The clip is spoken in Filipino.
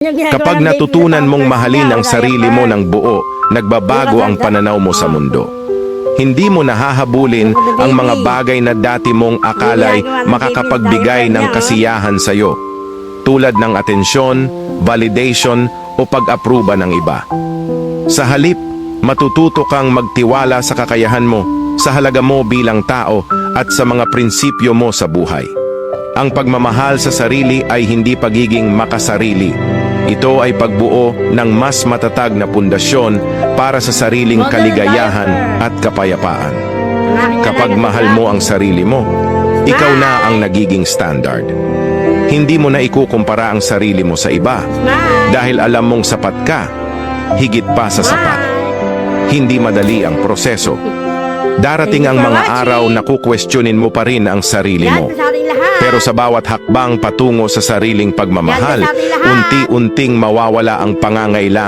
Kapag natutunan mong mahalin ang sarili mo ng buo, nagbabago ang pananaw mo sa mundo. Hindi mo nahahabulin ang mga bagay na dati mong akalay makakapagbigay ng kasiyahan sa iyo, tulad ng atensyon, validation o pag-aproba ng iba. Sa halip, matututo kang magtiwala sa kakayahan mo, sa halaga mo bilang tao at sa mga prinsipyo mo sa buhay. Ang pagmamahal sa sarili ay hindi pagiging makasarili. Ito ay pagbuo ng mas matatag na pundasyon para sa sariling kaligayahan at kapayapaan. Kapag mahal mo ang sarili mo, ikaw na ang nagiging standard. Hindi mo na ikukumpara ang sarili mo sa iba dahil alam mong sapat ka, higit pa sa sapat. Hindi madali ang proseso. Darating ang mga araw na kukwestiyonin mo pa rin ang sarili mo. Pero sa bawat hakbang patungo sa sariling pagmamahal, unti-unting mawawala ang pangangailangan